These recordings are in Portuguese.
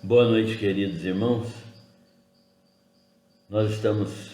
Boa noite, queridos irmãos. Nós estamos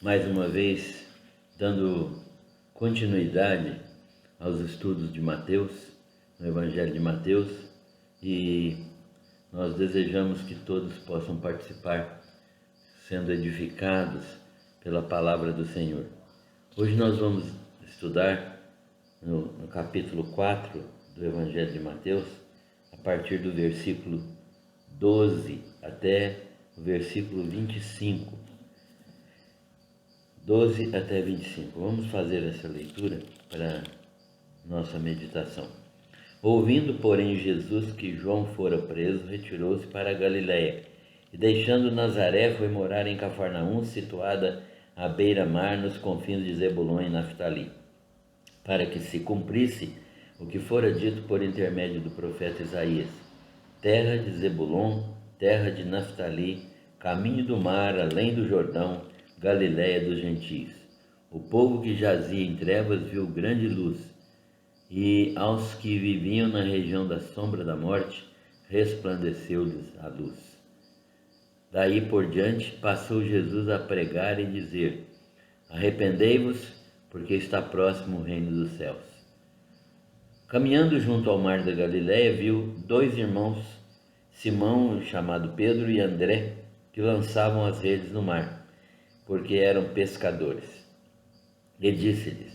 mais uma vez dando continuidade aos estudos de Mateus, no Evangelho de Mateus, e nós desejamos que todos possam participar, sendo edificados pela palavra do Senhor. Hoje nós vamos estudar no capítulo 4 do Evangelho de Mateus, a partir do versículo 12 até o versículo 25. 12 até 25. Vamos fazer essa leitura para nossa meditação. Ouvindo, porém, Jesus que João fora preso, retirou-se para a Galiléia, e deixando Nazaré, foi morar em Cafarnaum, situada à beira-mar, nos confins de Zebulon e Naftali, para que se cumprisse o que fora dito por intermédio do profeta Isaías: terra de Zebulon, terra de Naftali, caminho do mar, além do Jordão, Galiléia dos gentios. O povo que jazia em trevas viu grande luz, e aos que viviam na região da sombra da morte, resplandeceu-lhes a luz. Daí por diante passou Jesus a pregar e dizer: arrependei-vos, porque está próximo o reino dos céus. Caminhando junto ao mar da Galiléia, viu dois irmãos, Simão, chamado Pedro, e André, que lançavam as redes no mar, porque eram pescadores. E disse-lhes: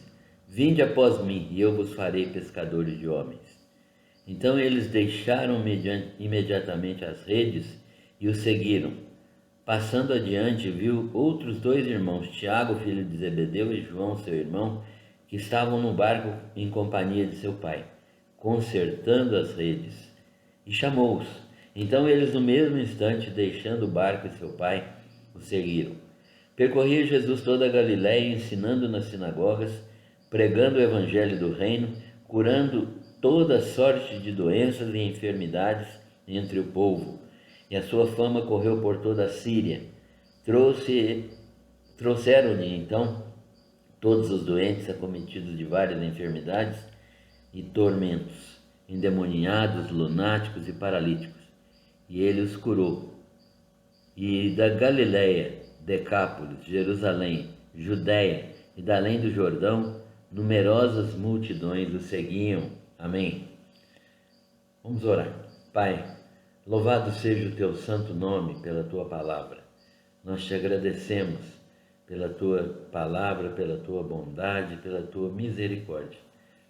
vinde após mim, e eu vos farei pescadores de homens. Então eles deixaram imediatamente as redes e o seguiram. Passando adiante, viu outros dois irmãos, Tiago, filho de Zebedeu, e João, seu irmão, que estavam no barco em companhia de seu pai, consertando as redes, e chamou-os. Então eles, no mesmo instante, deixando o barco e seu pai, o seguiram. Percorria Jesus toda a Galiléia, ensinando nas sinagogas, pregando o evangelho do reino, curando toda sorte de doenças e enfermidades entre o povo. E a sua fama correu por toda a Síria. Trouxeram-lhe então todos os doentes acometidos de várias enfermidades e tormentos, endemoniados, lunáticos e paralíticos, e ele os curou. E da Galiléia, Decápolis, Jerusalém, Judéia e da além do Jordão, numerosas multidões o seguiam. Amém. Vamos orar. Pai, louvado seja o teu santo nome pela tua palavra. Nós te agradecemos pela tua palavra, pela tua bondade, pela tua misericórdia.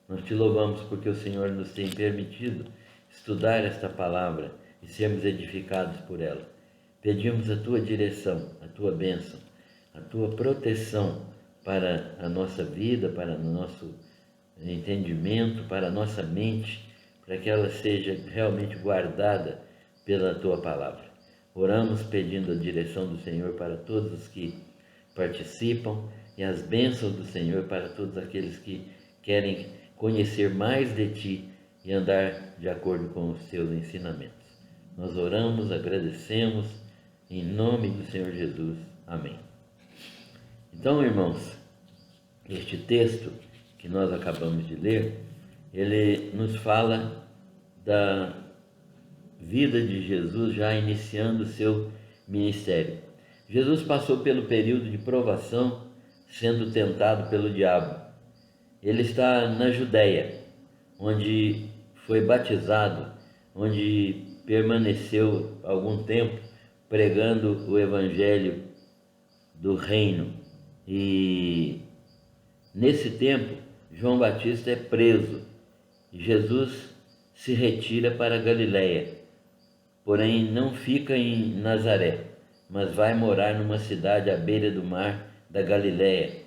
Nós te louvamos porque o Senhor nos tem permitido estudar esta palavra e sermos edificados por ela. Pedimos a tua direção, a tua bênção, a tua proteção para a nossa vida, para o nosso entendimento, para a nossa mente, para que ela seja realmente guardada pela tua palavra. Oramos pedindo a direção do Senhor para todos os que participam e as bênçãos do Senhor para todos aqueles que querem conhecer mais de ti e andar de acordo com os teus ensinamentos. Nós oramos, agradecemos, em nome do Senhor Jesus. Amém. Então, irmãos, este texto que nós acabamos de ler, ele nos fala da vida de Jesus já iniciando o seu ministério. Jesus passou pelo período de provação, sendo tentado pelo diabo. Ele está na Judéia, onde foi batizado, onde permaneceu algum tempo pregando o evangelho do reino. E nesse tempo, João Batista é preso. Jesus se retira para a Galiléia, porém não fica em Nazaré, mas vai morar numa cidade à beira do mar da Galiléia,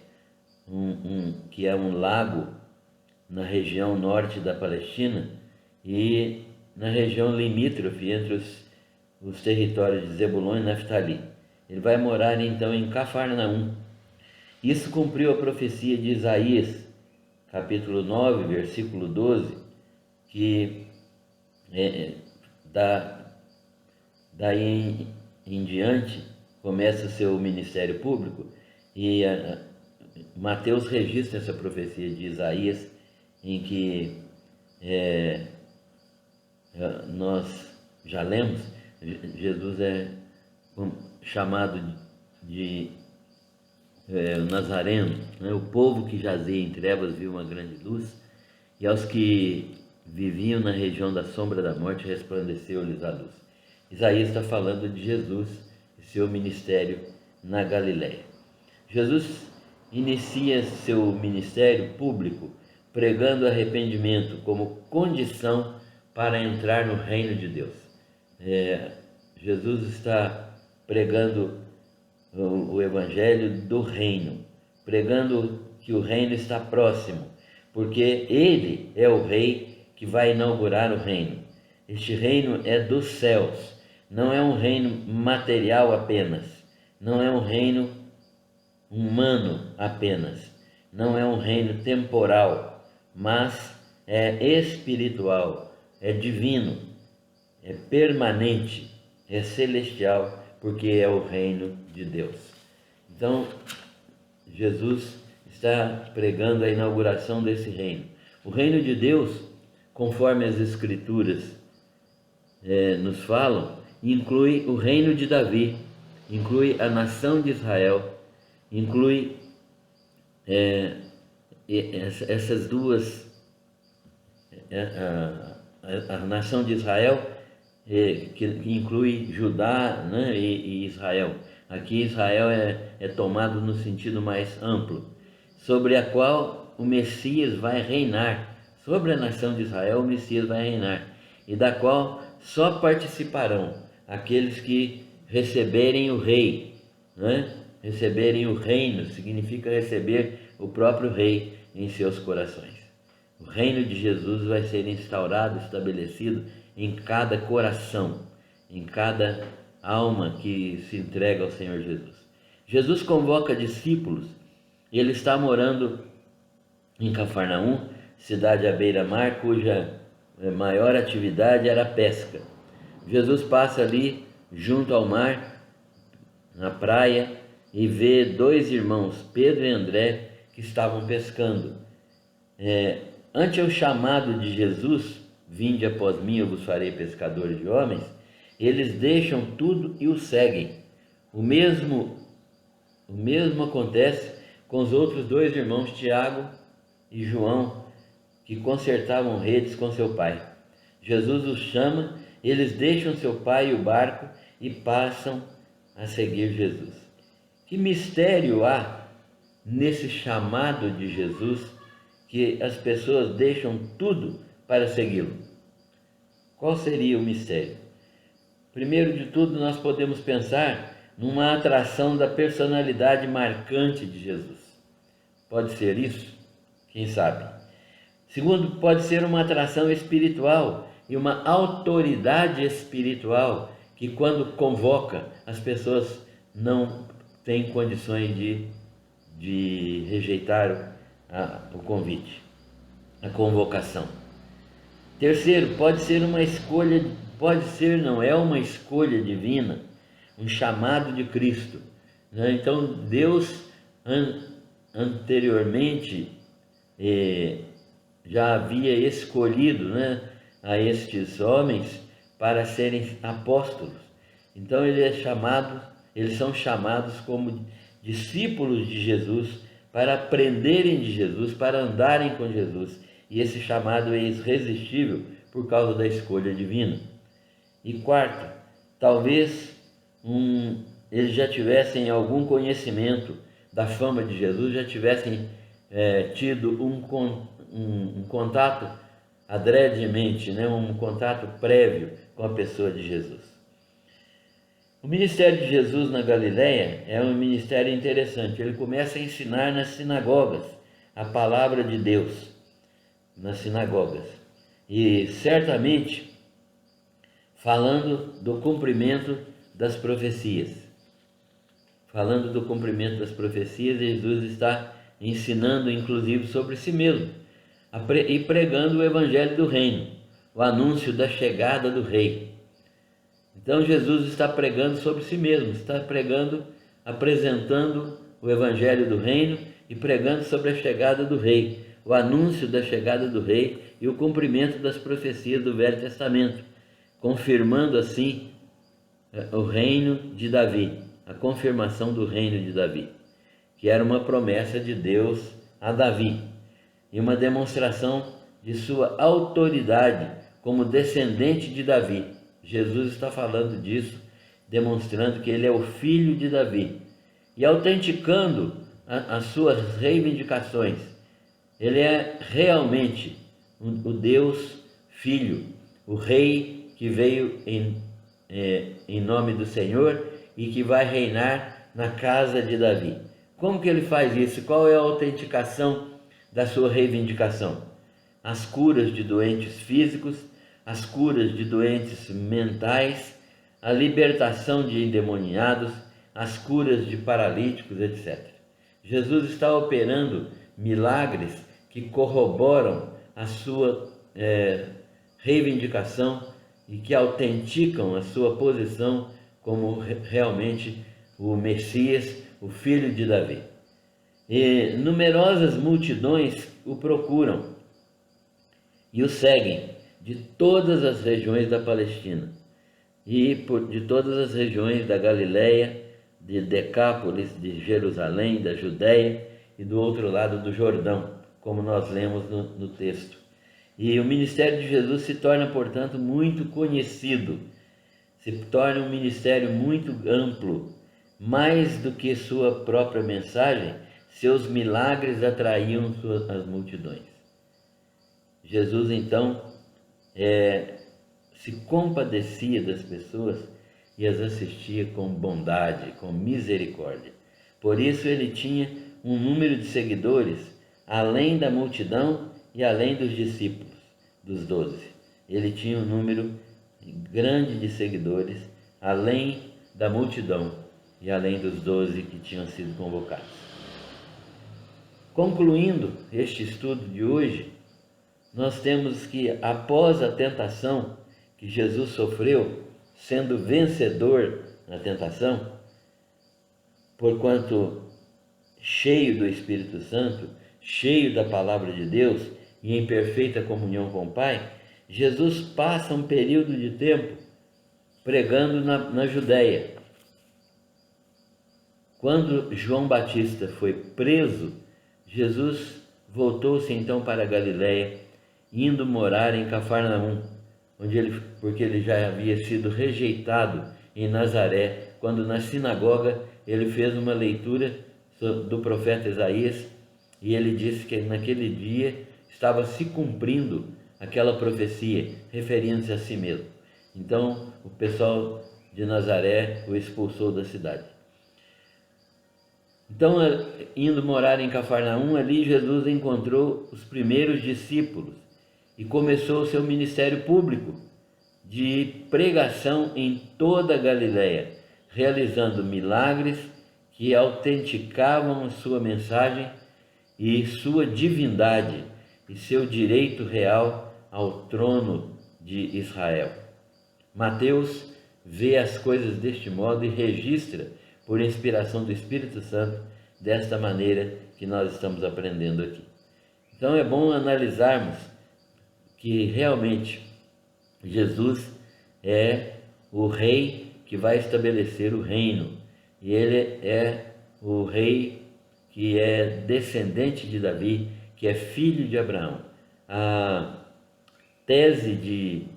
que é um lago na região norte da Palestina e na região limítrofe entre os territórios de Zebulon e Naftali. Ele vai morar então em Cafarnaum. Isso cumpriu a profecia de Isaías, capítulo 9, versículo 12, que daí em diante começa o seu ministério público, e Mateus registra essa profecia de Isaías, em que nós já lemos, Jesus é chamado de Nazareno, né? O povo que jazia em trevas viu uma grande luz, e aos que viviam na região da sombra da morte resplandeceu-lhes a luz. Isaías está falando de Jesus e seu ministério na Galiléia. Jesus inicia seu ministério público pregando arrependimento como condição para entrar no reino de Deus. Jesus está pregando o evangelho do reino, pregando que o reino está próximo, porque ele é o rei que vai inaugurar o reino. Este reino é dos céus, não é um reino material apenas, não é um reino humano apenas, não é um reino temporal, mas é espiritual, é divino, é permanente, é celestial, porque é o reino de Deus. Então, Jesus está pregando a inauguração desse reino. O reino de Deus, conforme as Escrituras nos falam, inclui o reino de Davi, inclui a nação de Israel, inclui essas duas, a nação de Israel, que inclui Judá, né, e Israel. Aqui Israel é tomado no sentido mais amplo, sobre a qual o Messias vai reinar. Sobre a nação de Israel o Messias vai reinar, e da qual só participarão aqueles que receberem o rei, né? Receberem o reino significa receber o próprio rei em seus corações. O reino de Jesus vai ser instaurado, estabelecido em cada coração, em cada alma que se entrega ao Senhor Jesus. Jesus convoca discípulos e ele está morando em Cafarnaum, cidade à beira-mar, cuja maior atividade era a pesca. Jesus passa ali junto ao mar, na praia, e vê dois irmãos, Pedro e André, que estavam pescando. Ante o chamado de Jesus, vinde após mim, eu vos farei pescadores de homens, eles deixam tudo e o seguem. O mesmo acontece com os outros dois irmãos, Tiago e João, que consertavam redes com seu pai. Jesus os chama, eles deixam seu pai e o barco e passam a seguir Jesus. Que mistério há nesse chamado de Jesus, que as pessoas deixam tudo para segui-lo? Qual seria o mistério? Primeiro de tudo, nós podemos pensar numa atração da personalidade marcante de Jesus. Pode ser isso? Quem sabe? Segundo, pode ser uma atração espiritual e uma autoridade espiritual que, quando convoca, as pessoas não têm condições de rejeitar o convite, a convocação. Terceiro, pode ser uma escolha, é uma escolha divina, um chamado de Cristo. Então, Deus anteriormente já havia escolhido, a estes homens para serem apóstolos. Então eles são chamados como discípulos de Jesus, para aprenderem de Jesus, para andarem com Jesus. E esse chamado é irresistível por causa da escolha divina. E quarto, talvez eles já tivessem algum conhecimento da fama de Jesus, já tivessem tido um contato adredemente, um contato prévio com a pessoa de Jesus. O ministério de Jesus na Galiléia é um ministério interessante. Ele começa a ensinar nas sinagogas a palavra de Deus, nas sinagogas, e certamente falando do cumprimento das profecias. Falando do cumprimento das profecias, Jesus está ensinando inclusive sobre si mesmo e pregando o evangelho do reino, o anúncio da chegada do rei. Então Jesus está pregando sobre si mesmo, está pregando, apresentando o evangelho do reino e pregando sobre a chegada do rei, o anúncio da chegada do rei e o cumprimento das profecias do Velho Testamento. confirmando assim o reino de Davi, a confirmação do reino de Davi, que era uma promessa de Deus a Davi e uma demonstração de sua autoridade como descendente de Davi. Jesus está falando disso, demonstrando que ele é o filho de Davi e autenticando as suas reivindicações. Ele é realmente o Deus Filho, o Rei que veio em nome do Senhor e que vai reinar na casa de Davi. Como que ele faz isso? Qual é a autenticação da sua reivindicação? As curas de doentes físicos, as curas de doentes mentais, a libertação de endemoniados, as curas de paralíticos, etc. Jesus está operando milagres que corroboram a sua reivindicação e que autenticam a sua posição como realmente o Messias, o filho de Davi. E numerosas multidões o procuram e o seguem de todas as regiões da Palestina e de todas as regiões da Galileia, de Decápolis, de Jerusalém, da Judéia e do outro lado do Jordão, como nós lemos no texto. E o ministério de Jesus se torna, portanto, muito conhecido, se torna um ministério muito amplo. Mais do que sua própria mensagem, seus milagres atraíam as multidões. Jesus, então, se compadecia das pessoas e as assistia com bondade, com misericórdia. Por isso ele tinha um número de seguidores além da multidão e além dos discípulos, dos 12. Ele tinha um número grande de seguidores além da multidão e além dos 12 que tinham sido convocados. Concluindo este estudo de hoje, nós temos que, após a tentação que Jesus sofreu, sendo vencedor na tentação, porquanto cheio do Espírito Santo, cheio da Palavra de Deus e em perfeita comunhão com o Pai, Jesus passa um período de tempo pregando na Judéia. Quando João Batista foi preso, Jesus voltou-se então para a Galiléia, indo morar em Cafarnaum, porque ele já havia sido rejeitado em Nazaré, quando na sinagoga ele fez uma leitura do profeta Isaías, e ele disse que naquele dia estava se cumprindo aquela profecia, referindo-se a si mesmo. Então o pessoal de Nazaré o expulsou da cidade. Então, indo morar em Cafarnaum, ali Jesus encontrou os primeiros discípulos e começou o seu ministério público de pregação em toda a Galiléia, realizando milagres que autenticavam a sua mensagem e sua divindade e seu direito real ao trono de Israel. Mateus vê as coisas deste modo e registra, por inspiração do Espírito Santo, desta maneira que nós estamos aprendendo aqui. Então é bom analisarmos que realmente Jesus é o rei que vai estabelecer o reino, e ele é o rei que é descendente de Davi, que é filho de Abraão. A tese de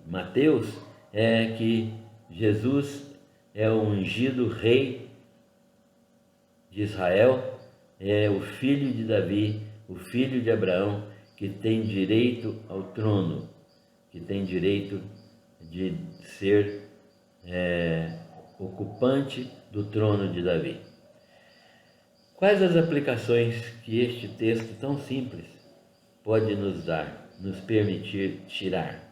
Mateus é que Jesus é o ungido rei de Israel, é o filho de Davi, o filho de Abraão, que tem direito ao trono, que tem direito de ser ocupante do trono de Davi. Quais as aplicações que este texto tão simples pode nos dar, nos permitir tirar,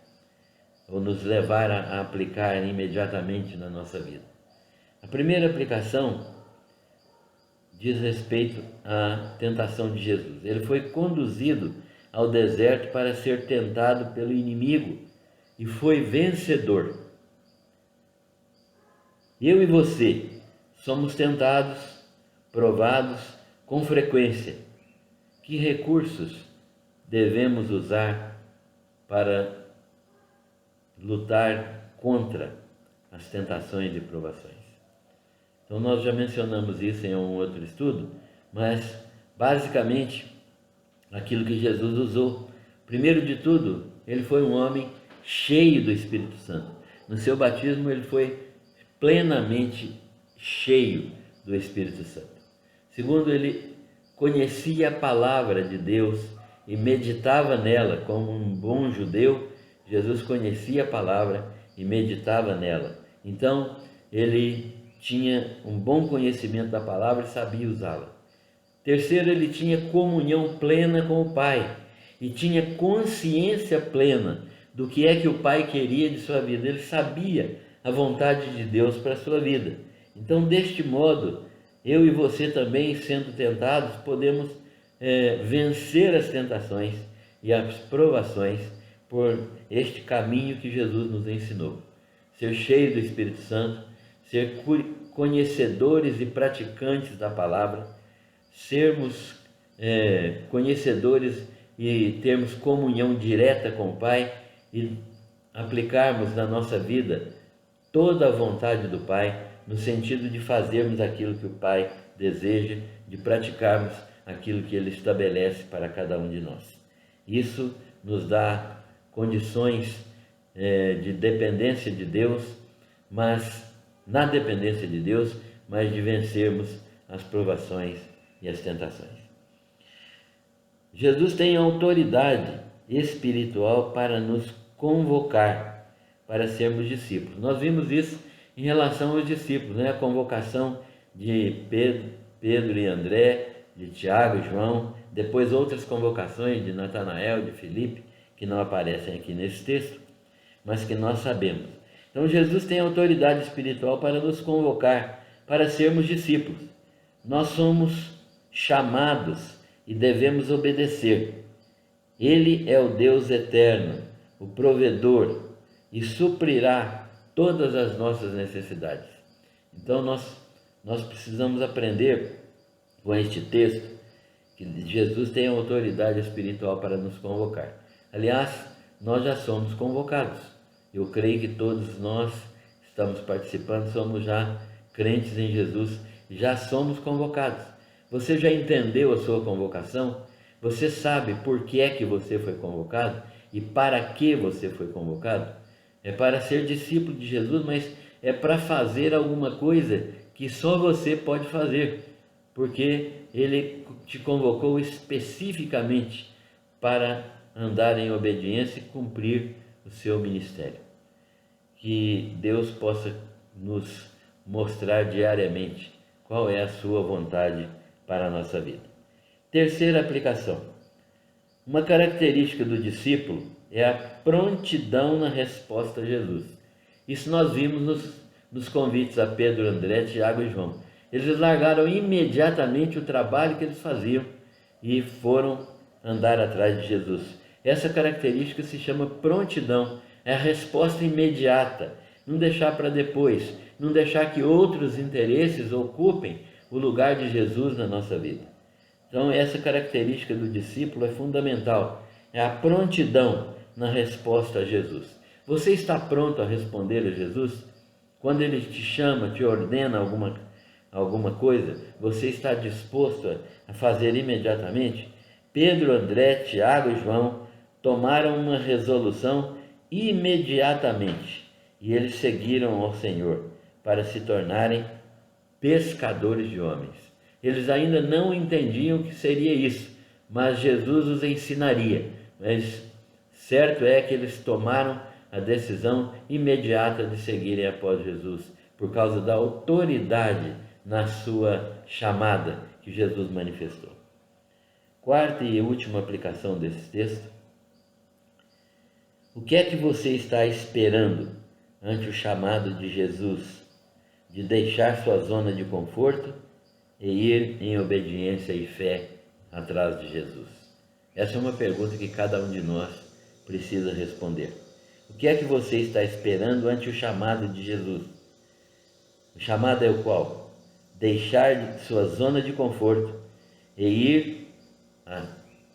ou nos levar a aplicar imediatamente na nossa vida? A primeira aplicação diz respeito à tentação de Jesus. Ele foi conduzido ao deserto para ser tentado pelo inimigo e foi vencedor. Eu e você somos tentados, provados com frequência. Que recursos devemos usar para lutar contra as tentações e provações. Então nós já mencionamos isso em um outro estudo, mas basicamente aquilo que Jesus usou. Primeiro de tudo, ele foi um homem cheio do Espírito Santo. No seu batismo ele foi plenamente cheio do Espírito Santo. Segundo, ele conhecia a palavra de Deus e meditava nela. Como um bom judeu, Jesus conhecia a palavra e meditava nela. Então, ele tinha um bom conhecimento da palavra e sabia usá-la. Terceiro, ele tinha comunhão plena com o Pai e tinha consciência plena do que é que o Pai queria de sua vida. Ele sabia a vontade de Deus para a sua vida. Então, deste modo, eu e você também, sendo tentados, podemos vencer as tentações e as provações por este caminho que Jesus nos ensinou. Ser cheio do Espírito Santo, ser conhecedores e praticantes da palavra, sermos conhecedores e termos comunhão direta com o Pai e aplicarmos na nossa vida toda a vontade do Pai, no sentido de fazermos aquilo que o Pai deseja, de praticarmos aquilo que Ele estabelece para cada um de nós. Isso nos dá condições de dependência de Deus, mas na dependência de Deus, mas de vencermos as provações e as tentações. Jesus tem autoridade espiritual para nos convocar para sermos discípulos. Nós vimos isso em relação aos discípulos, né? A convocação de Pedro e André, de Tiago e João, depois outras convocações de Natanael, de Filipe, que não aparecem aqui nesse texto, mas que nós sabemos. Então Jesus tem autoridade espiritual para nos convocar, para sermos discípulos. Nós somos chamados e devemos obedecer. Ele é o Deus eterno, o provedor, e suprirá todas as nossas necessidades. Então nós precisamos aprender com este texto que Jesus tem autoridade espiritual para nos convocar. Aliás, nós já somos convocados. Eu creio que todos nós estamos participando, somos já crentes em Jesus, já somos convocados. Você já entendeu a sua convocação? Você sabe por que é que você foi convocado e para que você foi convocado? É para ser discípulo de Jesus, mas é para fazer alguma coisa que só você pode fazer, porque Ele te convocou especificamente para andar em obediência e cumprir o seu ministério. Que Deus possa nos mostrar diariamente qual é a sua vontade para a nossa vida. Terceira aplicação. Uma característica do discípulo é a prontidão na resposta a Jesus. Isso nós vimos nos convites a Pedro, André, Tiago e João. Eles largaram imediatamente o trabalho que eles faziam e foram andar atrás de Jesus. Essa característica se chama prontidão, é a resposta imediata, não deixar para depois, não deixar que outros interesses ocupem o lugar de Jesus na nossa vida. Então essa característica do discípulo é fundamental, é a prontidão na resposta a Jesus. Você está pronto a responder a Jesus? Quando Ele te chama, te ordena alguma coisa, você está disposto a fazer imediatamente? Pedro, André, Tiago e João tomaram uma resolução imediatamente e eles seguiram ao Senhor para se tornarem pescadores de homens. Eles ainda não entendiam o que seria isso, mas Jesus os ensinaria. Mas certo é que eles tomaram a decisão imediata de seguirem após Jesus, por causa da autoridade na sua chamada que Jesus manifestou. Quarta e última aplicação desse texto. O que é que você está esperando ante o chamado de Jesus de deixar sua zona de conforto e ir em obediência e fé atrás de Jesus? Essa é uma pergunta que cada um de nós precisa responder. O que é que você está esperando ante o chamado de Jesus? O chamado é o qual? Deixar sua zona de conforto e ir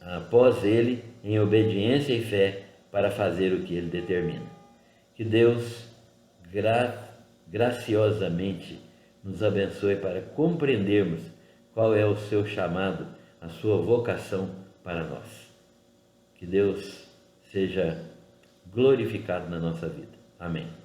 após Ele em obediência e fé para fazer o que Ele determina. Que Deus graciosamente nos abençoe para compreendermos qual é o seu chamado, a sua vocação para nós. Que Deus seja glorificado na nossa vida. Amém.